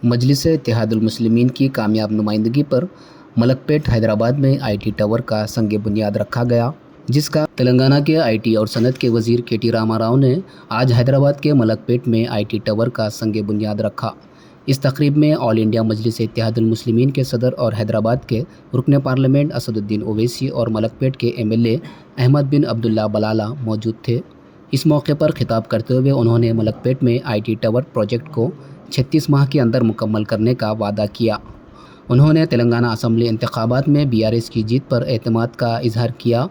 مجلس اتحاد المسلمین کی کامیاب نمائندگی پر ملک پیٹ حیدرآباد میں آئی ٹی ٹاور کا سنگ بنیاد رکھا گیا، جس کا تلنگانہ کے آئی ٹی اور صنعت کے وزیر کے ٹی راما راؤ نے آج حیدرآباد کے ملک پیٹ میں آئی ٹی ٹاور کا سنگ بنیاد رکھا۔ اس تقریب میں آل انڈیا مجلس اتحاد المسلمین کے صدر اور حیدرآباد کے رکن پارلیمنٹ اسد الدین اویسی اور ملک پیٹ کے ایم ایل اے احمد بن عبداللہ بلالہ موجود تھے۔ اس موقع پر خطاب کرتے ہوئے انہوں نے ملک پیٹ میں آئی ٹی ٹاور پروجیکٹ کو 36 ماہ کے اندر مکمل کرنے کا وعدہ کیا۔ انہوں نے تلنگانہ اسمبلی انتخابات میں BRS کی جیت پر اعتماد کا اظہار کیا۔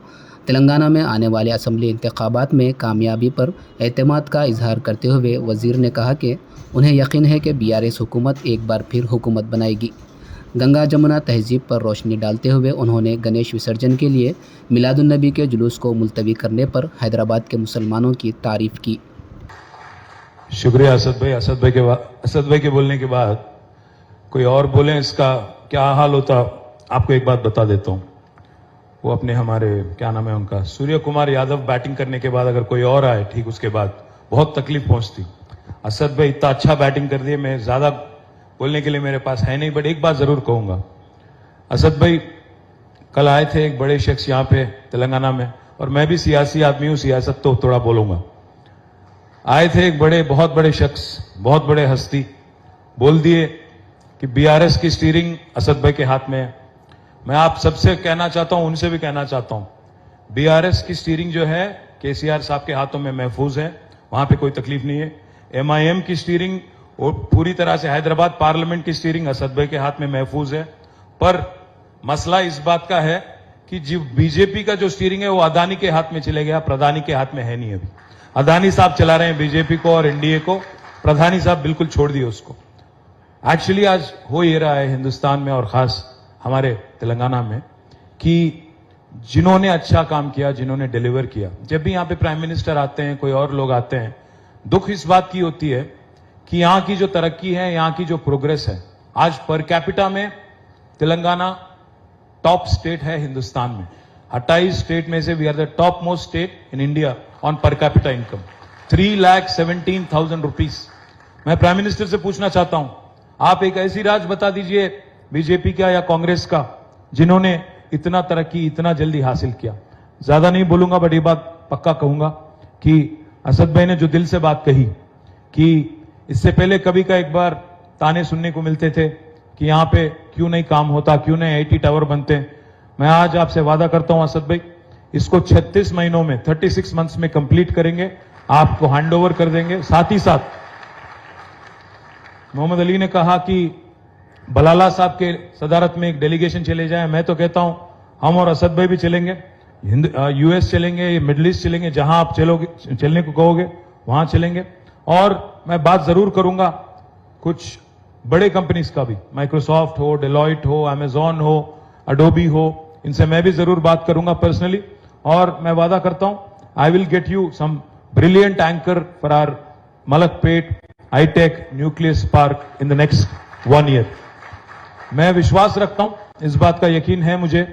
تلنگانہ میں آنے والے اسمبلی انتخابات میں کامیابی پر اعتماد کا اظہار کرتے ہوئے وزیر نے کہا کہ انہیں یقین ہے کہ BRS حکومت ایک بار پھر حکومت بنائے گی۔ گنگا جمنا تہذیب پر روشنی ڈالتے ہوئے انہوں نے گنیش وسرجن کے لیے میلاد النبی کے جلوس کو ملتوی کرنے پر حیدرآباد کے مسلمانوں کی تعریف کی۔ شکریہ اسد بھائی کے بولنے کے بعد کوئی اور بولیں، اس کا کیا حال ہوتا آپ کو ایک بات بتا دیتا ہوں۔ وہ اپنے ہمارے کیا نام ہے ان کا سوریہ کمار یادو بیٹنگ کرنے کے بعد اگر کوئی اور آئے ٹھیک اس کے بعد بہت تکلیف پہنچتی۔ اسد بھائی اتنا اچھا بیٹنگ کر دیے، میں زیادہ بولنے کے لیے میرے پاس ہے نہیں، بٹ ایک بات ضرور کہوں گا۔ اسد بھائی کل آئے تھے ایک بڑے شخص یہاں پہ تلنگانہ میں، اور میں بھی سیاسی آدمی ہوں، سیاست تو تھوڑا بولوں گا۔ آئے تھے ایک بہت بڑے شخص، بہت بڑے ہستی، بول دیے کہ BRS کی سٹیئرنگ اسد بھائی کے ہاتھ میں ہے۔ میں آپ سب سے کہنا چاہتا ہوں، ان سے بھی کہنا چاہتا ہوں، BRS کی سٹیئرنگ جو ہے KCR صاحب کے ہاتھوں میں محفوظ ہے، وہاں پہ کوئی تکلیف نہیں ہے۔ MIM کی سٹیئرنگ اور پوری طرح سے حیدرآباد پارلیمنٹ کی سٹیئرنگ اسد بھائی کے ہاتھ میں محفوظ ہے، پر مسئلہ اس بات کا ہے کہ جو BJP کا جو سٹیئرنگ ہے وہ اڈانی کے ہاتھ میں چلے گیا، پردھانی کے ہاتھ میں ہے نہیں۔ ابھی اڈانی صاحب چلا رہے ہیں BJP کو اور NDA کو، پردھانی صاحب بالکل چھوڑ دیے اس کو۔ ایکچولی آج ہو یہ رہا ہے ہندوستان میں اور خاص ہمارے تلنگانہ میں کہ جنہوں نے اچھا کام کیا، جنہوں نے ڈیلیور کیا، جب بھی یہاں پہ پرائم منسٹر آتے ہیں، کوئی اور لوگ آتے ہیں، دکھ اس بات کی ہوتی ہے کہ یہاں کی جو ترقی ہے، یہاں کی جو پروگریس ہے، آج پر کیپٹا میں تلنگانہ ٹاپ سٹیٹ ہے ہندوستان میں۔ 28 سٹیٹ میں سے we are the top most state in India on per capita income 3,17,000 rupees. میں پرائم منسٹر سے پوچھنا چاہتا ہوں، آپ ایک ایسی راج بتا دیجئے BJP کا یا کانگریس کا جنہوں نے اتنا ترقی اتنا جلدی حاصل کیا۔ زیادہ نہیں بولوں گا، بٹ یہ بات پکا کہوں گا کہ اسد بھائی نے جو دل سے بات کہی کہ اس سے پہلے کبھی کا ایک بار تانے سننے کو ملتے تھے کہ یہاں پہ کیوں نہیں کام ہوتا، کیوں نہیں IT ٹاور بنتے۔ میں آج آپ سے وعدہ کرتا ہوں اسد بھائی، اس کو 36 مہینوں میں 36 منتھس میں کمپلیٹ کریں گے، آپ کو ہینڈ اوور کر دیں گے۔ ساتھ ہی ساتھ محمد علی نے کہا کہ بلالہ صاحب کے صدارت میں ایک ڈیلیگیشن چلے جائیں، میں تو کہتا ہوں ہم اور اسد بھائی بھی چلیں گے، US چلیں گے، مڈل ایسٹ چلیں گے، جہاں آپ چلنے کو کہو گے وہاں چلیں گے۔ اور میں بات ضرور کروں گا کچھ بڑے کمپنیز کا بھی، مائکروسافٹ ہو، ڈیلائٹ ہو، Amazon ہو، اڈوبی ہو، ان سے میں بھی ضرور بات کروں گا پرسنلی، اور میں وعدہ کرتا ہوں I will get you some brilliant anchor for our Malakpet high-tech nucleus park in the next 1 year۔ میں وشواس رکھتا ہوں، اس بات کا یقین ہے مجھے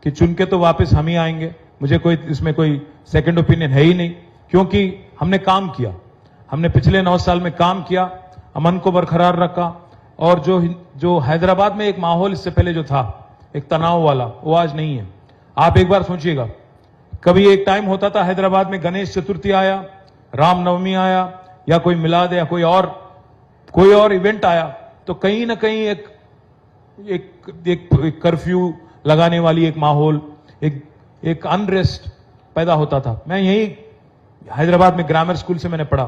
کہ چن کے تو واپس ہم ہی آئیں گے، مجھے اس میں کوئی سیکنڈ اوپینین ہے ہی نہیں، کیونکہ ہم نے کام کیا، ہم نے پچھلے 9 سال میں کام کیا، امن کو برقرار رکھا، اور جو حیدرآباد میں ایک ماحول اس سے پہلے جو تھا ایک تناؤ والا، وہ آج نہیں ہے۔ آپ ایک بار سوچئے گا، کبھی ایک ٹائم ہوتا تھا حیدرآباد میں گنیش چترتھی آیا، رام نومی آیا، یا کوئی میلاد یا کوئی اور ایونٹ آیا تو کہیں نہ کہیں ایک کرفیو لگانے والی ایک ماحول، ایک انریسٹ پیدا ہوتا تھا۔ میں یہی حیدرآباد میں گرامر اسکول سے میں نے پڑھا،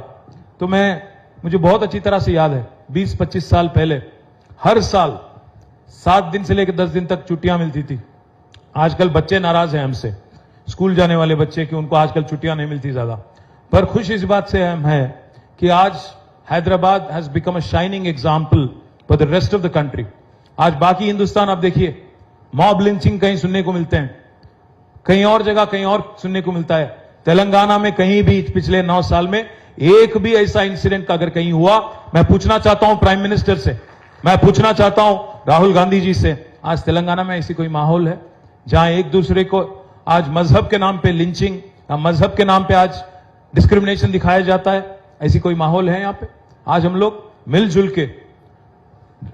تو مجھے بہت اچھی طرح سے یاد ہے 20-25 سال پہلے ہر سال 7 دن سے لے کے 10 دن تک چھٹیاں ملتی تھی۔ آج کل بچے ناراض ہیں ہم سے، اسکول جانے والے بچے، کہ ان کو آج کل چھٹیاں نہیں ملتی زیادہ، پر خوش اس بات سے ہم ہیں کہ آج Hyderabad has become a shining example for the rest of the country. آج باقی ہندوستان آپ دیکھیے، موب لنچنگ کہیں سننے کو ملتے ہیں، کہیں اور جگہ کہیں اور سننے کو ملتا ہے، تلنگانہ میں کہیں بھی پچھلے 9 سال میں ایک بھی ایسا انسیڈنٹ اگر کہیں ہوا، میں پوچھنا چاہتا ہوں پرائم منسٹر سے، میں پوچھنا چاہتا ہوں راہل گاندھی جی سے، آج تلنگانہ میں ایسی کوئی ماحول ہے جہاں ایک دوسرے کو آج مذہب کے نام پہ لنچنگ یا مذہب کے نام پہ آج ڈسکریمنیشن دکھایا جاتا ہے؟ ایسی کوئی ماحول ہے یہاں پہ؟ آج ہم لوگ مل جل کے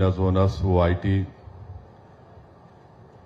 IT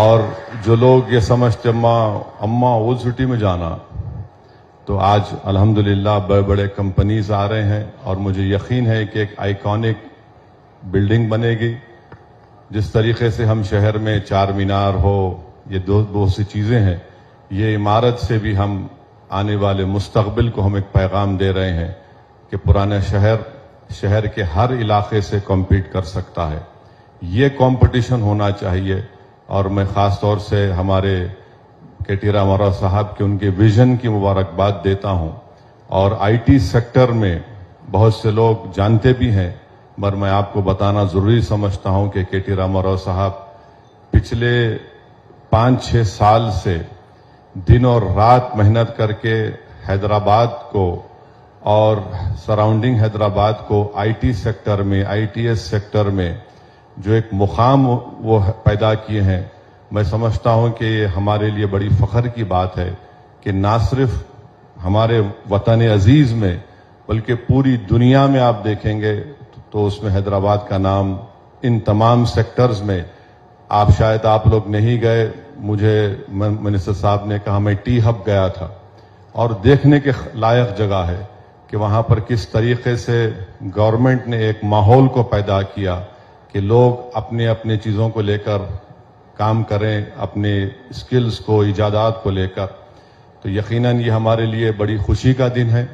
اور جو لوگ یہ سمجھتے اماں اولڈ سٹی میں جانا، تو آج الحمدللہ بڑے بڑے کمپنیز آ رہے ہیں اور مجھے یقین ہے کہ ایک آئیکونک بلڈنگ بنے گی. جس طریقے سے ہم شہر میں چار مینار ہو، یہ بہت سی چیزیں ہیں، یہ عمارت سے بھی ہم آنے والے مستقبل کو ہم ایک پیغام دے رہے ہیں کہ پرانا شہر کے ہر علاقے سے کمپیٹ کر سکتا ہے. یہ کمپٹیشن ہونا چاہیے. اور میں خاص طور سے ہمارے کے ٹی راما راؤ صاحب کے ان کے ویژن کی مبارکباد دیتا ہوں. اور آئی ٹی سیکٹر میں بہت سے لوگ جانتے بھی ہیں، مگر میں آپ کو بتانا ضروری سمجھتا ہوں کہ کے ٹی راما راؤ صاحب پچھلے 5-6 سال سے دن اور رات محنت کر کے حیدرآباد کو اور سراؤنڈنگ حیدرآباد کو آئی ٹی سیکٹر میں، آئی ٹی ایس سیکٹر میں جو ایک مقام وہ پیدا کیے ہیں. میں سمجھتا ہوں کہ یہ ہمارے لیے بڑی فخر کی بات ہے کہ نہ صرف ہمارے وطن عزیز میں بلکہ پوری دنیا میں آپ دیکھیں گے تو اس میں حیدرآباد کا نام ان تمام سیکٹرز میں. شاید آپ لوگ نہیں گئے، مجھے منسٹر صاحب نے کہا، میں ٹی ہب گیا تھا اور دیکھنے کے لائق جگہ ہے کہ وہاں پر کس طریقے سے گورنمنٹ نے ایک ماحول کو پیدا کیا کہ لوگ اپنے اپنے چیزوں کو لے کر کام کریں، اپنے سکلز کو، ایجادات کو لے کر. تو یقیناً یہ ہمارے لیے بڑی خوشی کا دن ہے.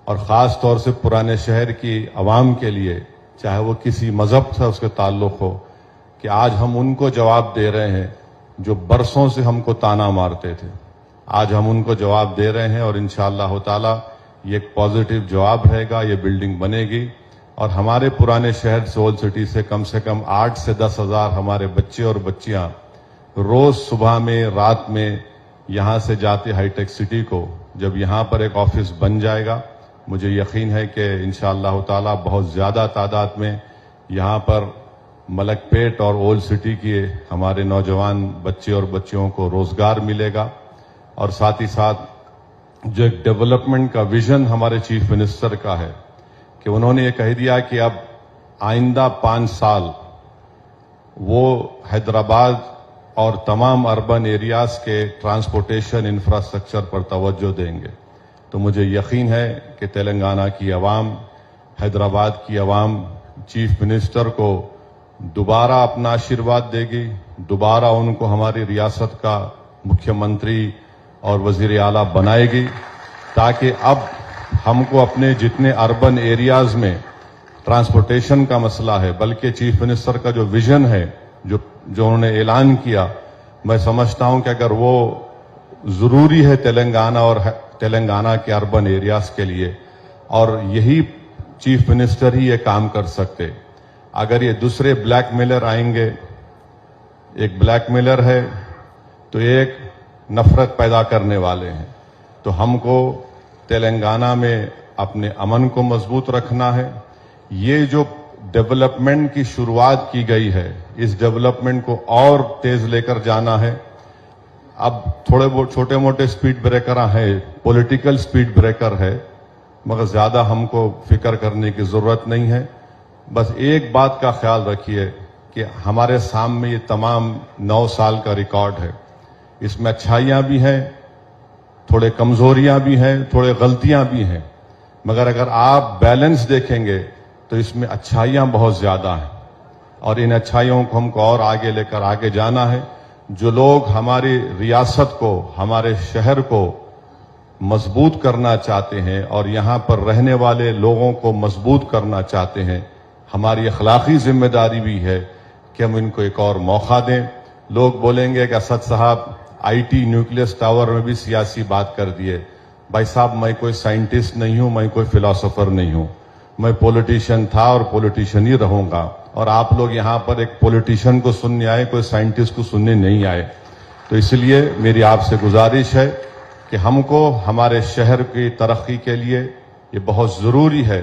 اور خاص طور سے پرانے شہر کی عوام کے لیے، چاہے وہ کسی مذہب سے اس کے تعلق ہو، کہ آج ہم ان کو جواب دے رہے ہیں جو برسوں سے ہم کو تانا مارتے تھے. آج ہم ان کو جواب دے رہے ہیں اور انشاءاللہ تعالی یہ ایک پازیٹیو جواب رہے گا. یہ بلڈنگ بنے گی اور ہمارے پرانے شہر سے، اولڈ سٹی سے کم 8 سے 10 ہزار ہمارے بچے اور بچیاں روز صبح میں، رات میں یہاں سے جاتے ہائی ٹیک سٹی کو. جب یہاں پر ایک آفس بن جائے گا، مجھے یقین ہے کہ انشاءاللہ تعالی بہت زیادہ تعداد میں یہاں پر ملک پیٹ اور اولڈ سٹی کے ہمارے نوجوان بچے اور بچیوں کو روزگار ملے گا. اور ساتھ ہی ساتھ جو ایک ڈیولپمنٹ کا ویژن ہمارے چیف منسٹر کا ہے کہ انہوں نے یہ کہہ دیا کہ اب آئندہ 5 سال وہ حیدرآباد اور تمام اربن ایریاز کے ٹرانسپورٹیشن انفراسٹرکچر پر توجہ دیں گے. تو مجھے یقین ہے کہ تلنگانہ کی عوام، حیدرآباد کی عوام چیف منسٹر کو دوبارہ اپنا آشیرواد دے گی، دوبارہ ان کو ہماری ریاست کا مکھیہ منتری اور وزیر اعلیٰ بنائے گی، تاکہ اب ہم کو اپنے جتنے اربن ایریاز میں ٹرانسپورٹیشن کا مسئلہ ہے، بلکہ چیف منسٹر کا جو ویژن ہے، جو انہوں نے اعلان کیا، میں سمجھتا ہوں کہ اگر وہ ضروری ہے تلنگانہ اور تلنگانہ کے اربن ایریاز کے لیے، اور یہی چیف منسٹر ہی یہ کام کر سکتے. اگر یہ دوسرے بلیک میلر آئیں گے، ایک بلیک میلر ہے تو ایک نفرت پیدا کرنے والے ہیں. تو ہم کو تلنگانہ میں اپنے امن کو مضبوط رکھنا ہے. یہ جو ڈیولپمنٹ کی شروعات کی گئی ہے، اس ڈیولپمنٹ کو اور تیز لے کر جانا ہے. اب تھوڑے بہت چھوٹے موٹے سپیڈ بریکر ہیں، پولیٹیکل سپیڈ بریکر ہے، مگر زیادہ ہم کو فکر کرنے کی ضرورت نہیں ہے. بس ایک بات کا خیال رکھیے کہ ہمارے سامنے یہ تمام 9 سال کا ریکارڈ ہے. اس میں اچھائیاں بھی ہیں، تھوڑے کمزوریاں بھی ہیں، تھوڑے غلطیاں بھی ہیں، مگر اگر آپ بیلنس دیکھیں گے تو اس میں اچھائیاں بہت زیادہ ہیں. اور ان اچھائیوں کو ہم کو اور آگے لے کر آگے جانا ہے. جو لوگ ہماری ریاست کو، ہمارے شہر کو مضبوط کرنا چاہتے ہیں اور یہاں پر رہنے والے لوگوں کو مضبوط کرنا چاہتے ہیں، ہماری اخلاقی ذمہ داری بھی ہے کہ ہم ان کو ایک اور موقع دیں. لوگ بولیں گے کہ اسد صاحب آئی ٹی نیوکلیس ٹاور میں بھی سیاسی بات کر دیے. بھائی صاحب، میں کوئی سائنٹسٹ نہیں ہوں، میں کوئی فلاسفر نہیں ہوں، میں پولیٹیشین تھا اور پولیٹیشین ہی رہوں گا. اور آپ لوگ یہاں پر ایک پولیٹیشین کو سننے آئے، کوئی سائنٹسٹ کو سننے نہیں آئے. تو اس لیے میری آپ سے گزارش ہے کہ ہم کو ہمارے شہر کی ترقی کے لیے یہ بہت ضروری ہے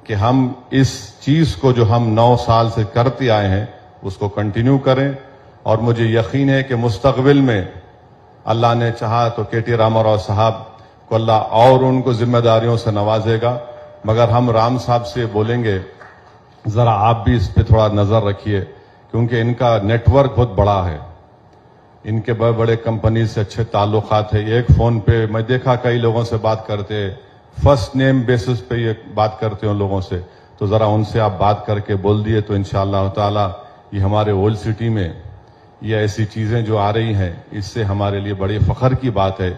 کہ ہم اس چیز کو جو ہم 9 سال سے کرتے آئے ہیں اس کو کنٹینیو کریں. اور مجھے یقین ہے کہ مستقبل میں اللہ نے چاہا تو کے ٹی راما راؤ صاحب کو اللہ اور ان کو ذمہ داریوں سے نوازے گا. مگر ہم رام صاحب سے بولیں گے ذرا آپ بھی اس پہ تھوڑا نظر رکھیے، کیونکہ ان کا نیٹ ورک بہت بڑا ہے. ان کے بڑے بڑے کمپنیز سے اچھے تعلقات ہیں. ایک فون پہ میں دیکھا کئی لوگوں سے بات کرتے, فرسٹ نیم بیسس پہ یہ بات کرتے ہیں ان لوگوں سے, تو ذرا ان سے آپ بات کر کے بول دیے تو انشاءاللہ تعالی یہ ہمارے اولڈ سٹی میں یہ ایسی چیزیں جو آ رہی ہیں, اس سے ہمارے لیے بڑی فخر کی بات ہے,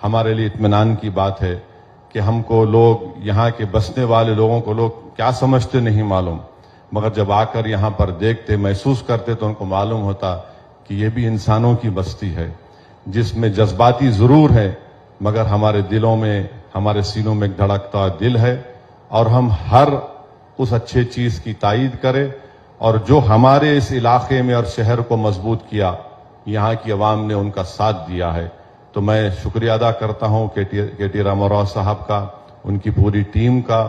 ہمارے لیے اطمینان کی بات ہے کہ ہم کو لوگ, یہاں کے بسنے والے لوگوں کو لوگ کیا سمجھتے نہیں معلوم, مگر جب آ کر یہاں پر دیکھتے, محسوس کرتے تو ان کو معلوم ہوتا کہ یہ بھی انسانوں کی بستی ہے جس میں جذباتی ضرور ہے مگر ہمارے دلوں میں, ہمارے سینوں میں ایک دھڑکتا دل ہے, اور ہم ہر اس اچھے چیز کی تائید کرے, اور جو ہمارے اس علاقے میں اور شہر کو مضبوط کیا یہاں کی عوام نے ان کا ساتھ دیا ہے. تو میں شکریہ ادا کرتا ہوں کے ٹی راما راؤ صاحب کا, ان کی پوری ٹیم کا,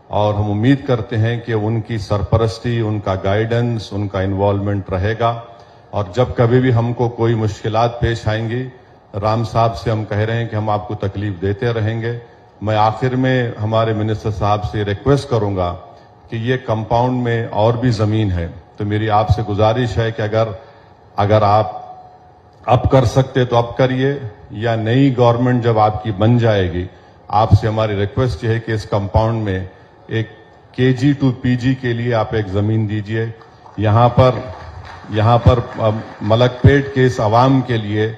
اور ہم امید کرتے ہیں کہ ان کی سرپرستی, ان کا گائیڈنس, ان کا انوالومنٹ رہے گا, اور جب کبھی بھی ہم کو کوئی مشکلات پیش آئیں گی, رام صاحب سے ہم کہہ رہے ہیں کہ ہم آپ کو تکلیف دیتے رہیں گے. میں آخر میں ہمارے منسٹر صاحب سے ریکویسٹ کروں گا کہ یہ کمپاؤنڈ میں اور بھی زمین ہے, تو میری آپ سے گزارش ہے کہ اگر آپ اب کر سکتے تو اب کریے, یا نئی گورنمنٹ جب آپ کی بن جائے گی, آپ سے ہماری ریکویسٹ یہ ہے کہ اس کمپاؤنڈ میں ایک KG to PG کے لیے آپ ایک زمین دیجئے. یہاں پر ملک پیٹ کے اس عوام کے لیے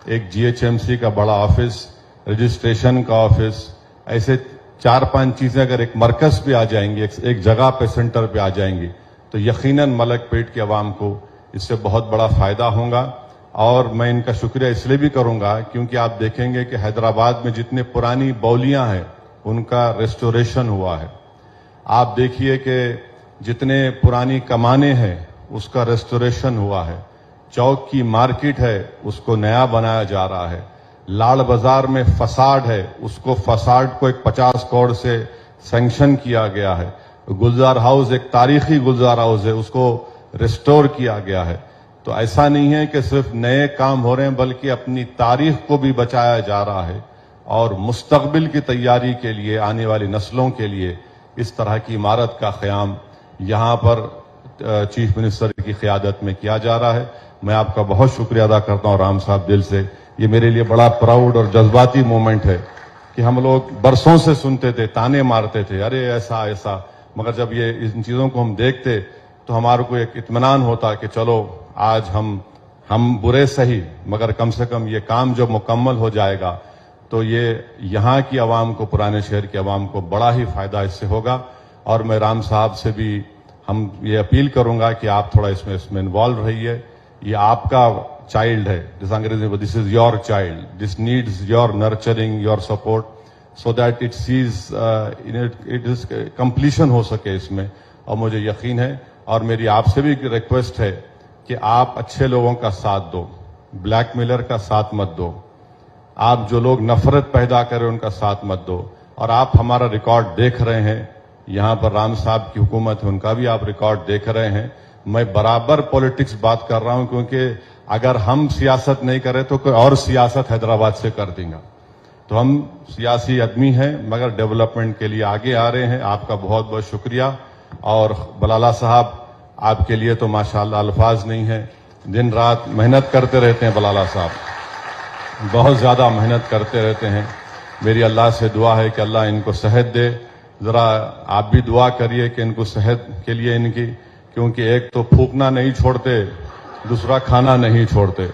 ایک GHMC کا بڑا آفس, رجسٹریشن کا آفس, ایسے 4-5 چیزیں اگر ایک مرکز پہ آ جائیں گی, ایک جگہ پہ سینٹر پہ آ جائیں گی, تو یقیناً ملک پیٹ کے عوام کو اس سے بہت بڑا فائدہ ہوگا. اور میں ان کا شکریہ اس لیے بھی کروں گا کیونکہ آپ دیکھیں گے کہ حیدرآباد میں جتنے پرانی بولیاں ہیں ان کا ریسٹوریشن ہوا ہے. آپ دیکھیے کہ جتنے پرانی کمانے ہیں اس کا ریسٹوریشن ہوا ہے. چوک کی مارکیٹ ہے اس کو نیا بنایا جا رہا ہے. لاڑ بازار میں فساد ہے, اس کو فساد کو ایک 50 کروڑ سے سینکشن کیا گیا ہے. گلزار ہاؤس ایک تاریخی گلزار ہاؤس ہے, اس کو ریسٹور کیا گیا ہے. تو ایسا نہیں ہے کہ صرف نئے کام ہو رہے ہیں بلکہ اپنی تاریخ کو بھی بچایا جا رہا ہے, اور مستقبل کی تیاری کے لیے, آنے والی نسلوں کے لیے اس طرح کی عمارت کا قیام یہاں پر چیف منسٹر کی قیادت میں کیا جا رہا ہے. میں آپ کا بہت شکریہ ادا کرتا ہوں رام صاحب دل سے. یہ میرے لیے بڑا پراؤڈ اور جذباتی مومنٹ ہے کہ ہم لوگ برسوں سے سنتے تھے, تانے مارتے تھے, ارے ایسا ایسا, مگر جب یہ ان چیزوں کو ہم دیکھتے تو ہمارے کو ایک اطمینان ہوتا کہ چلو آج ہم برے سہی مگر کم سے کم یہ کام جب مکمل ہو جائے گا تو یہ یہاں کی عوام کو, پرانے شہر کی عوام کو بڑا ہی فائدہ اس سے ہوگا. اور میں رام صاحب سے بھی ہم یہ اپیل کروں گا کہ آپ تھوڑا اس میں انوالو رہیے. یہ آپ کا چائلڈ ہے, جس انگریزی میں this is your child, this needs your nurturing, your support, so that it sees it is completion ہو سکے اس میں. اور مجھے یقین ہے, اور میری آپ سے بھی ریکویسٹ ہے کہ آپ اچھے لوگوں کا ساتھ دو, بلیک میلر کا ساتھ مت دو, آپ جو لوگ نفرت پیدا کریں ان کا ساتھ مت دو. اور آپ ہمارا ریکارڈ دیکھ رہے ہیں, یہاں پر رام صاحب کی حکومت ہے, ان کا بھی آپ ریکارڈ دیکھ رہے ہیں. میں برابر پولیٹکس بات کر رہا ہوں کیونکہ اگر ہم سیاست نہیں کریں تو کوئی اور سیاست حیدرآباد سے کر دیں گا. تو ہم سیاسی آدمی ہیں مگر ڈیولپمنٹ کے لیے آگے آ رہے ہیں. آپ کا بہت بہت شکریہ. اور بلالہ صاحب, آپ کے لیے تو ماشاءاللہ الفاظ نہیں ہیں, دن رات محنت کرتے رہتے ہیں. بلالہ صاحب بہت زیادہ محنت کرتے رہتے ہیں. میری اللہ سے دعا ہے کہ اللہ ان کو صحت دے. ذرا آپ بھی دعا کریے کہ ان کو صحت کے لیے ان کی, کیونکہ ایک تو پھونکنا نہیں چھوڑتے, دوسرا کھانا نہیں چھوڑتے.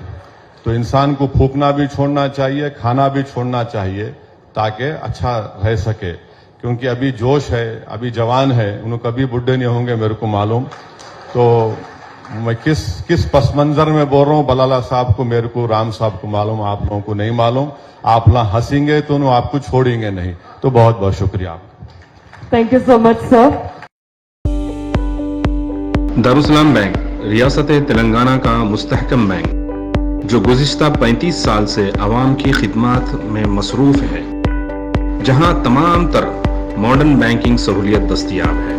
تو انسان کو پھونکنا بھی چھوڑنا چاہیے, کھانا بھی چھوڑنا چاہیے تاکہ اچھا رہ سکے. کیونکہ ابھی جوش ہے, ابھی جوان ہے, انہوں کبھی بڈھے نہیں ہوں گے میرے کو معلوم. تو میں کس پس منظر میں بول رہا ہوں بلالہ صاحب کو میرے کو, رام صاحب کو معلوم, آپ لوگوں کو نہیں معلوم. آپ نہ ہنسیں گے تو آپ کو چھوڑیں گے نہیں. تو بہت بہت شکریہ آپ کا. Thank you so much, sir. Darussalam bank ریاست تلنگانہ کا مستحکم بینک جو گزشتہ 35 سال سے عوام کی خدمات میں مصروف ہے, جہاں تمام تر ماڈرن بینکنگ سہولیت دستیاب ہے.